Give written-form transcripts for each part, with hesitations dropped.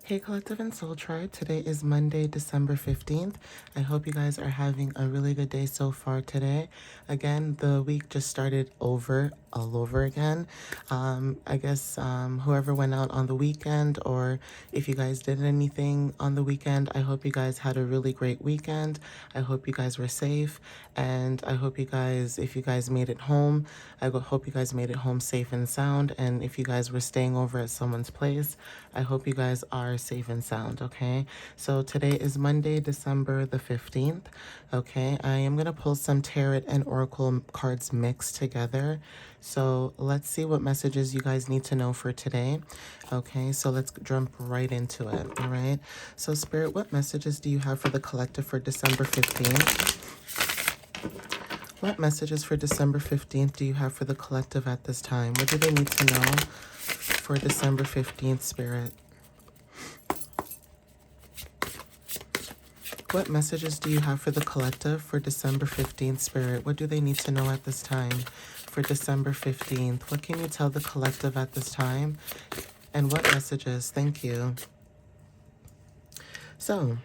Hey Collective and Soul Tribe, today is Monday, December 15th. I hope you guys are having a really good day so far today. Again, the week just started all over again. I guess whoever went out on the weekend, or if you guys did anything on the weekend, I hope you guys had a really great weekend. I hope you guys were safe, and I hope you guys, if you guys made it home, hope you guys made it home safe and sound. And if you guys were staying over at someone's place, I hope you guys are safe and sound, okay? So today is Monday, December the 15th, okay? I am going to pull some tarot and oracle cards mixed together. So let's see what messages you guys need to know for today, okay? So let's jump right into it, all right? So Spirit, what messages do you have for the collective for December 15th? What messages for December 15th do you have for the collective at this time? What do they need to know for December 15th, Spirit? What messages do you have for the collective for December 15th, Spirit? What do they need to know at this time for December 15th? What can you tell the collective at this time? And what messages? Thank you. So,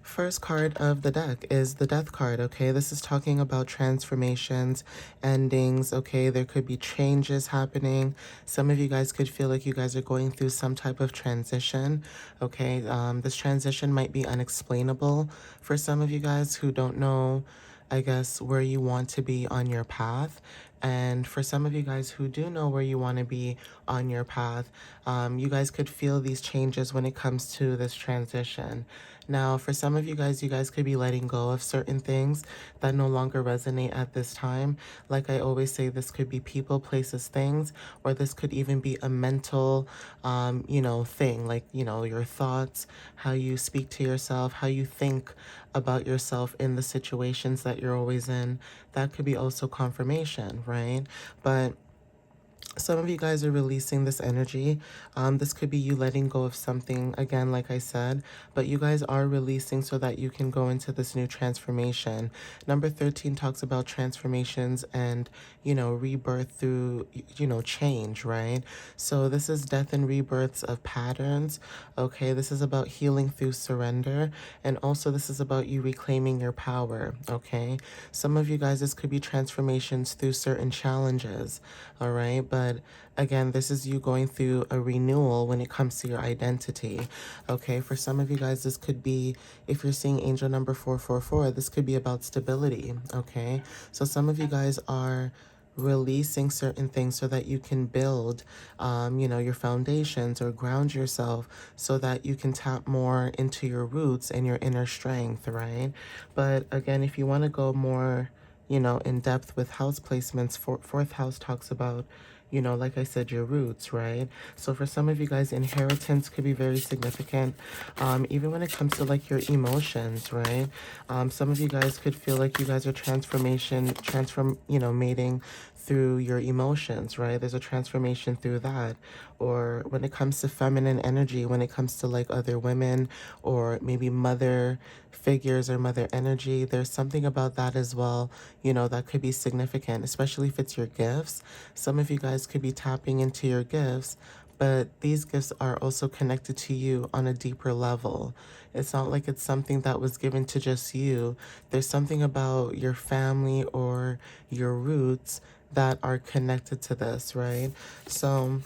first card of the deck is the Death card, okay? This is talking about transformations, endings, okay? There could be changes happening. Some of you guys could feel like you guys are going through some type of transition, okay? This transition might be unexplainable for some of you guys who don't know, I guess, where you want to be on your path. And for some of you guys who do know where you want to be on your path, you guys could feel these changes when it comes to this transition. Now, for some of you guys could be letting go of certain things that no longer resonate at this time. Like I always say, this could be people, places, things, or this could even be a mental, thing, like, your thoughts, how you speak to yourself, how you think about yourself in the situations that you're always in. That could be also confirmation, right? But some of you guys are releasing this energy. This could be you letting go of something, again, like I said, but you guys are releasing so that you can go into this new transformation. Number 13 talks about transformations and, rebirth through, change, right? So this is death and rebirths of patterns, okay? This is about healing through surrender, and also this is about you reclaiming your power, okay? Some of you guys, this could be transformations through certain challenges, all right? But again, this is you going through a renewal when it comes to your identity. Okay, for some of you guys, this could be, if you're seeing angel number 444, this could be about stability. Okay, so some of you guys are releasing certain things so that you can build your foundations or ground yourself so that you can tap more into your roots and your inner strength, right? But again, if you want to go more in depth with house placements, fourth house talks about, like I said, your roots, right? So for some of you guys, inheritance could be very significant, even when it comes to like your emotions, right? Some of you guys could feel like you guys are mating through your emotions, right? There's a transformation through that. Or when it comes to feminine energy, when it comes to like other women or maybe mother figures or mother energy, there's something about that as well, that could be significant, especially if it's your gifts. Some of you guys could be tapping into your gifts, but these gifts are also connected to you on a deeper level. It's not like it's something that was given to just you. There's something about your family or your roots that are connected to this, right? So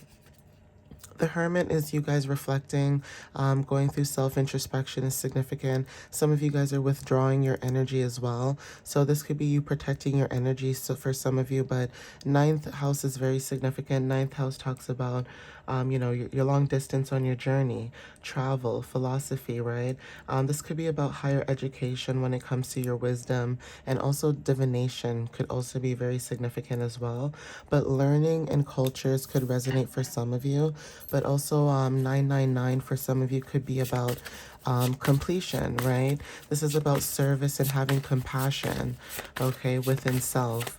the Hermit is you guys reflecting, going through self-introspection is significant. Some of you guys are withdrawing your energy as well. So this could be you protecting your energy, so for some of you, but ninth house is very significant. Ninth house talks about, your long distance on your journey, travel, philosophy, right? This could be about higher education when it comes to your wisdom, and also divination could also be very significant as well. But learning and cultures could resonate for some of you, but also 999 for some of you could be about completion, right? This is about service and having compassion, okay, within self.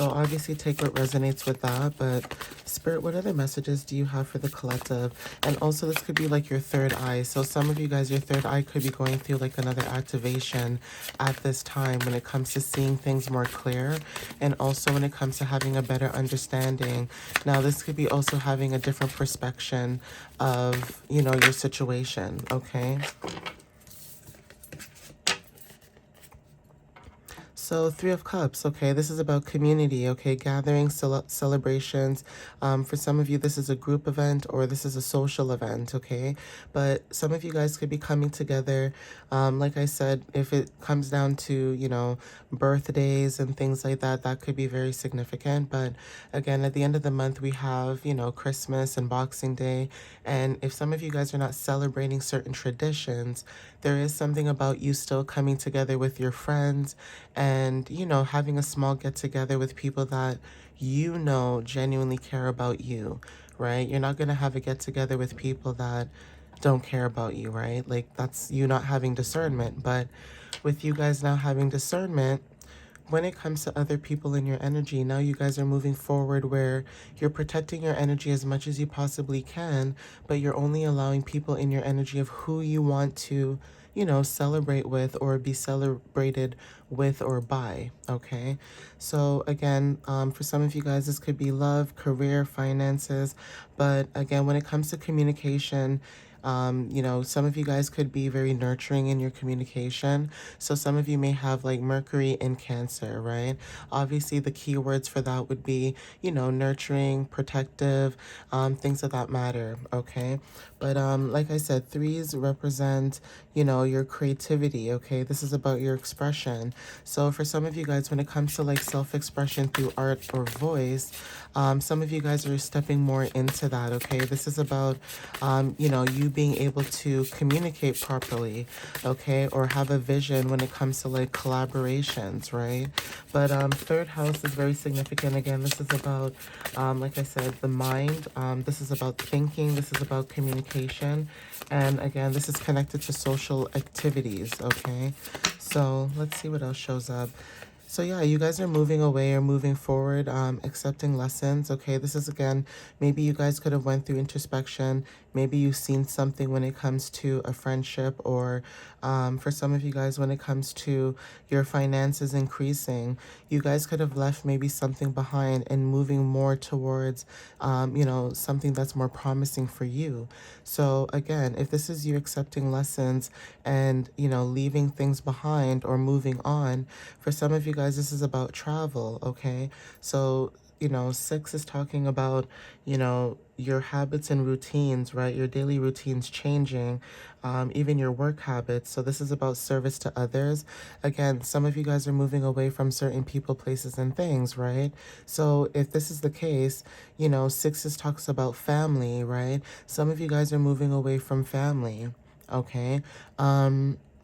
So obviously take what resonates with that, but Spirit, what other messages do you have for the collective? And also this could be like your third eye. So some of you guys, your third eye could be going through like another activation at this time when it comes to seeing things more clear, and also when it comes to having a better understanding. Now this could be also having a different perspective of, you know, your situation, okay? So, Three of Cups, okay, this is about community, okay, gatherings, celebrations. For some of you, this is a group event or this is a social event, okay? But some of you guys could be coming together. Like I said, if it comes down to, you know, birthdays and things like that, that could be very significant. But again, at the end of the month, we have, you know, Christmas and Boxing Day. And if some of you guys are not celebrating certain traditions, there is something about you still coming together with your friends and, you know, having a small get together with people that you know genuinely care about you, right? You're not going to have a get together with people that don't care about you, right? Like, that's you not having discernment. But with you guys now having discernment, when it comes to other people in your energy, now you guys are moving forward where you're protecting your energy as much as you possibly can, but you're only allowing people in your energy of who you want to, you know, celebrate with or be celebrated with or by, okay? So again, for some of you guys, this could be love, career, finances, but again, when it comes to communication, you know, some of you guys could be very nurturing in your communication. So some of you may have like Mercury in Cancer, right? Obviously, the keywords for that would be, you know, nurturing, protective, things of that matter, okay? But like I said, threes represent, you know, your creativity, okay? This is about your expression. So for some of you guys, when it comes to like self-expression through art or voice, some of you guys are stepping more into that, okay? This is about, you know, you being able to communicate properly, okay? Or have a vision when it comes to like collaborations, right? But third house is very significant. Again, this is about, like I said, the mind. This is about thinking. This is about communication. And again, this is connected to social activities, okay? So let's see what else shows up. So yeah, you guys are moving away or moving forward, accepting lessons. Okay, this is again, maybe you guys could have went through introspection. Maybe you've seen something when it comes to a friendship, or for some of you guys, when it comes to your finances increasing, you guys could have left maybe something behind and moving more towards, you know, something that's more promising for you. So again, if this is you accepting lessons and, you know, leaving things behind or moving on, for some of you guys, this is about travel, okay? So, you know, six is talking about, you know, your habits and routines, right? Your daily routines changing, even your work habits. So this is about service to others. Again, some of you guys are moving away from certain people, places, and things, right? So if this is the case, you know, sixes talks about family, right? Some of you guys are moving away from family, okay?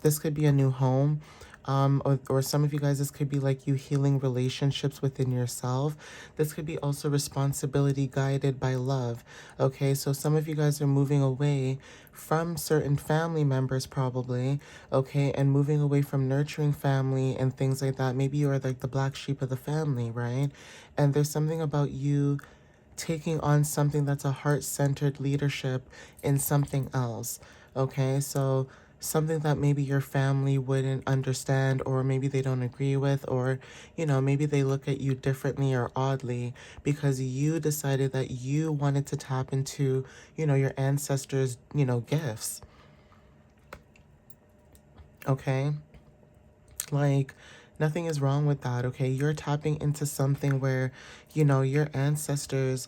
This could be a new home. Or some of you guys, this could be like you healing relationships within yourself. This could be also responsibility guided by love. Okay, so some of you guys are moving away from certain family members, probably, okay, and moving away from nurturing family and things like that. Maybe you are like the black sheep of the family, right? And there's something about you taking on something that's a heart-centered leadership in something else, okay? So something that maybe your family wouldn't understand, or maybe they don't agree with, or, you know, maybe they look at you differently or oddly because you decided that you wanted to tap into, you know, your ancestors', you know, gifts, okay? Like, nothing is wrong with that, okay? You're tapping into something where, you know, your ancestors,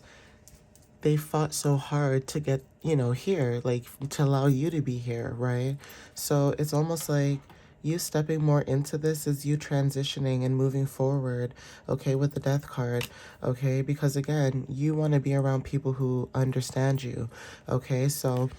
they fought so hard to get, you know, here, like to allow you to be here, right? So it's almost like you stepping more into this is you transitioning and moving forward, okay, with the death card, okay? Because again, you want to be around people who understand you, okay? So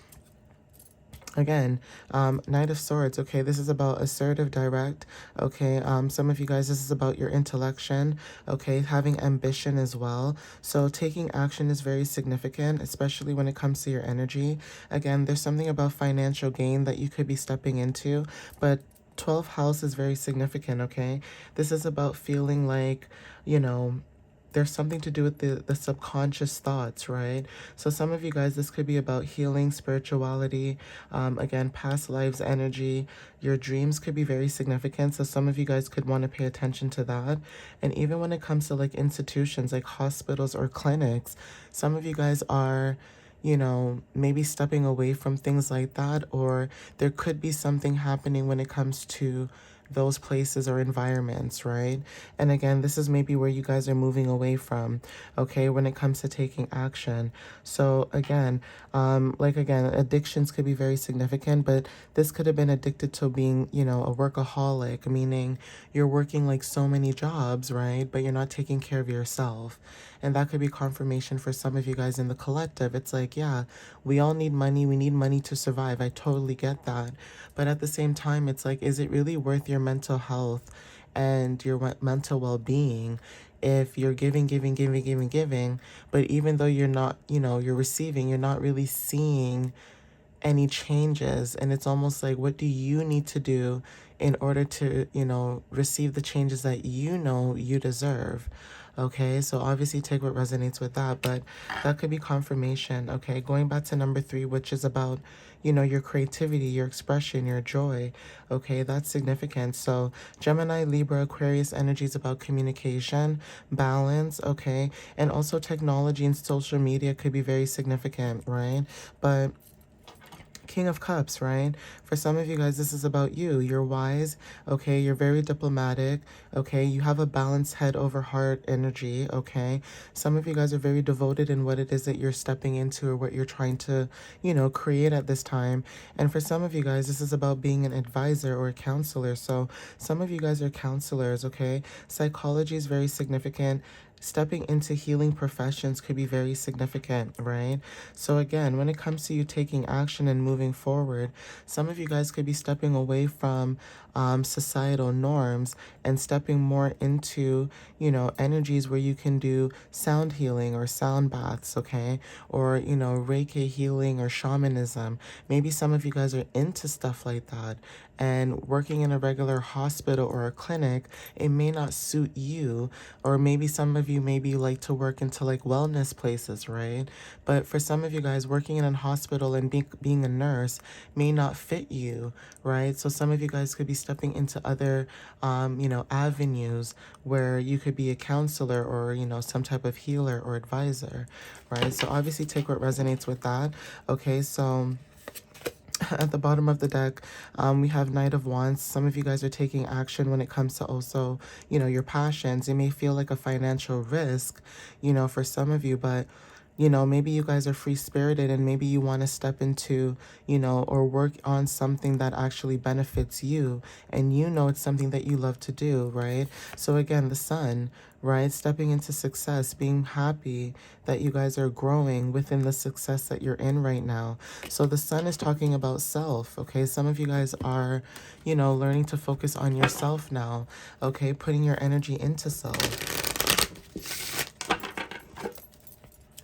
again, Knight of Swords, okay, this is about assertive, direct, okay, some of you guys, this is about your intellection, okay, having ambition as well. So taking action is very significant, especially when it comes to your energy. Again, there's something about financial gain that you could be stepping into, but 12th house is very significant, okay? This is about feeling like, you know, there's something to do with the subconscious thoughts, right? So some of you guys, this could be about healing, spirituality, again, past lives energy. Your dreams could be very significant. So some of you guys could want to pay attention to that. And even when it comes to like institutions like hospitals or clinics, some of you guys are, you know, maybe stepping away from things like that, or there could be something happening when it comes to those places or environments, right? And again, this is maybe where you guys are moving away from, okay, when it comes to taking action. So again, again, addictions could be very significant, but this could have been addicted to being, you know, a workaholic, meaning you're working like so many jobs, right? But you're not taking care of yourself. And that could be confirmation for some of you guys in the collective. It's like, yeah, we all need money. We need money to survive. I totally get that. But at the same time, it's like, is it really worth your mental health and your mental well-being if you're giving, but even though you're not, you know, you're receiving, you're not really seeing any changes? And it's almost like, what do you need to do in order to, you know, receive the changes that you know you deserve? Okay, so obviously take what resonates with that, but that could be confirmation. Okay, going back to number 3, which is about, you know, your creativity, your expression, your joy. Okay, that's significant. So Gemini, Libra, Aquarius energy is about communication, balance. Okay, and also technology and social media could be very significant, right? But King of Cups, right? For some of you guys, this is about you. You're wise, okay? You're very diplomatic, okay? You have a balanced head over heart energy, okay? Some of you guys are very devoted in what it is that you're stepping into or what you're trying to, you know, create at this time. And for some of you guys, this is about being an advisor or a counselor. So some of you guys are counselors, okay? Psychology is very significant. Stepping into healing professions could be very significant, right? So again, when it comes to you taking action and moving forward, some of you guys could be stepping away from societal norms and stepping more into, you know, energies where you can do sound healing or sound baths, okay? Or, you know, Reiki healing or shamanism. Maybe some of you guys are into stuff like that. And working in a regular hospital or a clinic, it may not suit you. Or maybe some of you maybe like to work into like wellness places, right? But for some of you guys, working in a hospital and being a nurse may not fit you, right? So some of you guys could be stepping into other, you know, avenues where you could be a counselor or, you know, some type of healer or advisor, right? So obviously take what resonates with that. Okay, so at the bottom of the deck, we have Knight of Wands. Some of you guys are taking action when it comes to also, you know, your passions. It may feel like a financial risk, you know, for some of you, but you know, maybe you guys are free-spirited and maybe you want to step into, you know, or work on something that actually benefits you, and you know it's something that you love to do, right? So again, the Sun, right? Stepping into success, being happy that you guys are growing within the success that you're in right now. So the Sun is talking about self, okay? Some of you guys are, you know, learning to focus on yourself now, okay? Putting your energy into self.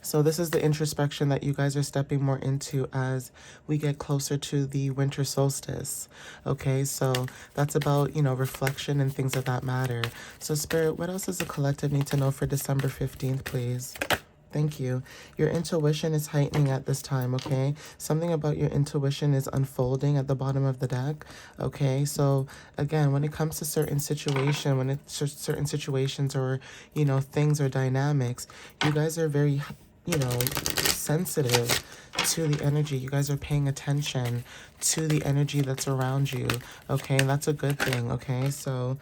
So this is the introspection that you guys are stepping more into as we get closer to the winter solstice. Okay, so that's about, you know, reflection and things of that matter. So Spirit, what else does the collective need to know for December 15th, please? Thank you. Your intuition is heightening at this time, okay? Something about your intuition is unfolding at the bottom of the deck, okay? So, again, when it comes to certain certain situations or, you know, things or dynamics, you guys are very, you know, sensitive to the energy. You guys are paying attention to the energy that's around you, okay? And that's a good thing, okay? So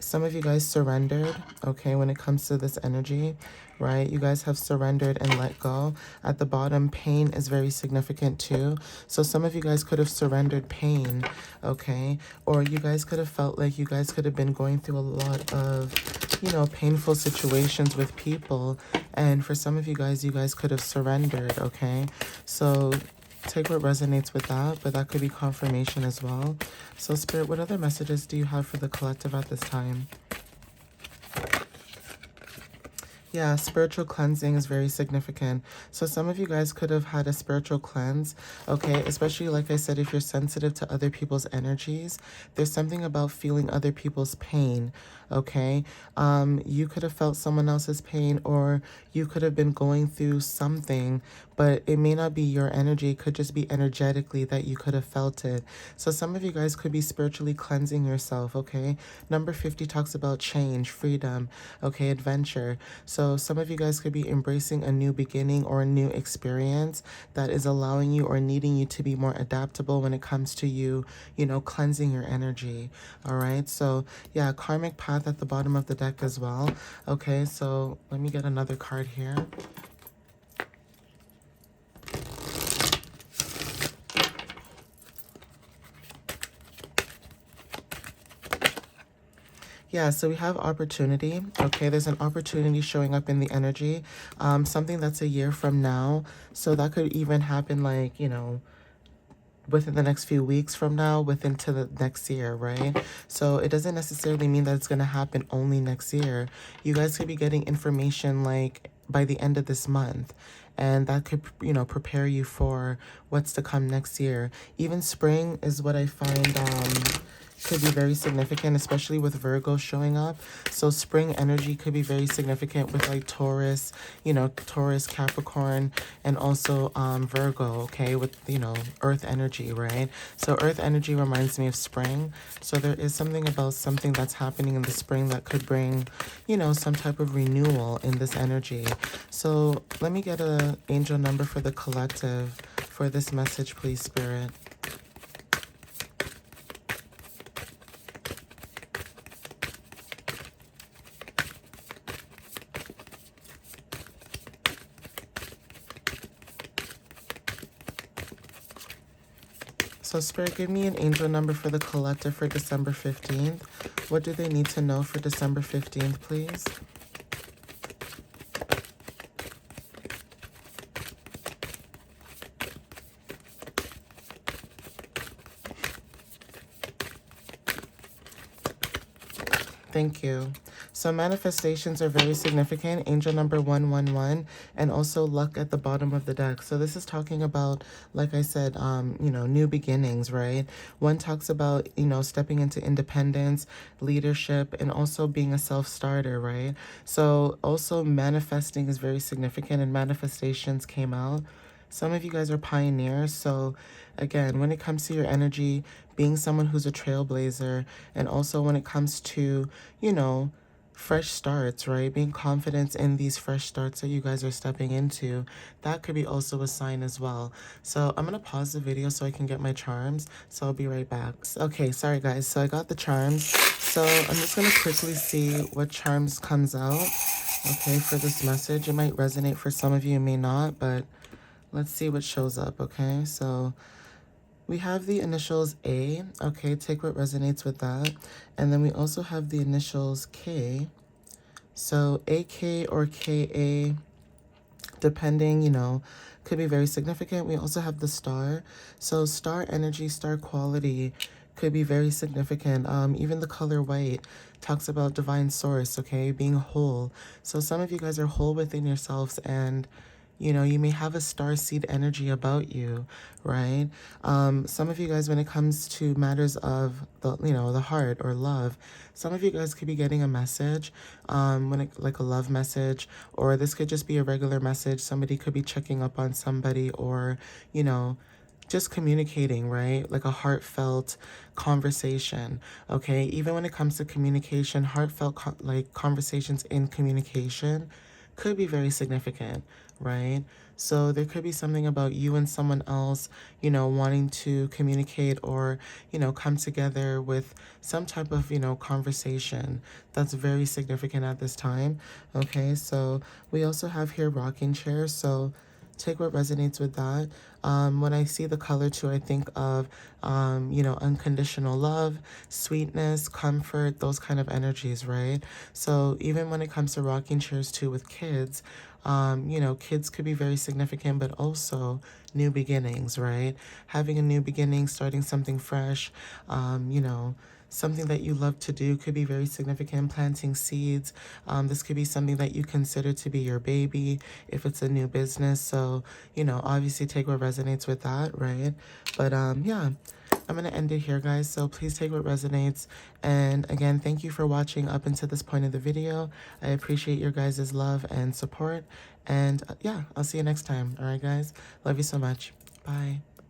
some of you guys surrendered, okay, when it comes to this energy, right? You guys have surrendered and let go. At the bottom, pain is very significant too. So some of you guys could have surrendered pain, okay? Or you guys could have felt like you guys could have been going through a lot of, you know, painful situations with people. And for some of you guys could have surrendered, okay? So take what resonates with that, but that could be confirmation as well. So Spirit, what other messages do you have for the collective at this time? Yeah, spiritual cleansing is very significant. So some of you guys could have had a spiritual cleanse, okay? Especially, like I said, if you're sensitive to other people's energies, there's something about feeling other people's pain, okay? You could have felt someone else's pain, or you could have been going through something, but it may not be your energy. It could just be energetically that you could have felt it. So some of you guys could be spiritually cleansing yourself, okay? Number 50 talks about change, freedom, okay, adventure. So some of you guys could be embracing a new beginning or a new experience that is allowing you or needing you to be more adaptable when it comes to you, cleansing your energy. All right. So yeah, karmic path at the bottom of the deck as well. Okay. So let me get another card here. Yeah, so we have opportunity. Okay, there's an opportunity showing up in the energy. Something that's a year from now. So that could even happen like, within the next few weeks from now, within to the next year, right? So it doesn't necessarily mean that it's going to happen only next year. You guys could be getting information like by the end of this month, and that could, prepare you for what's to come next year. Even spring is what I find could be very significant, especially with Virgo showing up. So spring energy could be very significant with like Taurus, Taurus, Capricorn, and also Virgo, okay, with, earth energy, right? So earth energy reminds me of spring. So there is something about something that's happening in the spring that could bring, some type of renewal in this energy. So let me get an angel number for the collective for this message, please, Spirit. So Spirit, give me an angel number for the collective for December 15th. What do they need to know for December 15th, please? Thank you. So manifestations are very significant. Angel number 111, and also luck at the bottom of the deck. So this is talking about, like I said, new beginnings, right? One talks about, stepping into independence, leadership, and also being a self-starter, right? So also manifesting is very significant, and manifestations came out. Some of you guys are pioneers. So again, when it comes to your energy, being someone who's a trailblazer, and also when it comes to, fresh starts, right? Being confident in these fresh starts that you guys are stepping into, that could be also a sign as well. So I'm going to pause the video so I can get my charms. So I'll be right back. Okay, sorry guys. So I got the charms. So I'm just going to quickly see what charms comes out, okay, for this message. It might resonate for some of you, it may not, but let's see what shows up, okay? So we have the initials A, okay? Take what resonates with that. And then we also have the initials K. So AK or KA, depending, could be very significant. We also have the star. So star energy, star quality could be very significant. Even the color white talks about divine source, okay? Being whole. So some of you guys are whole within yourselves, and you may have a star seed energy about you, right? Some of you guys, when it comes to matters of the heart or love, some of you guys could be getting a message, like a love message, or this could just be a regular message. Somebody could be checking up on somebody, or, just communicating, right? Like a heartfelt conversation, okay? Even when it comes to communication, heartfelt conversations in communication could be very significant, right? So there could be something about you and someone else, wanting to communicate or, come together with some type of, conversation that's very significant at this time, okay? So we also have here rocking chairs, so take what resonates with that. When I see the color too, I think of, unconditional love, sweetness, comfort, those kind of energies, right? So even when it comes to rocking chairs too with kids, kids could be very significant, but also new beginnings, right? Having a new beginning, starting something fresh, something that you love to do, could be very significant, planting seeds. This could be something that you consider to be your baby if it's a new business. So, you know, obviously take what resonates with that, right? But yeah, I'm going to end it here, guys. So please take what resonates. And again, thank you for watching up until this point of the video. I appreciate your guys' love and support. And yeah, I'll see you next time. All right, guys. Love you so much. Bye.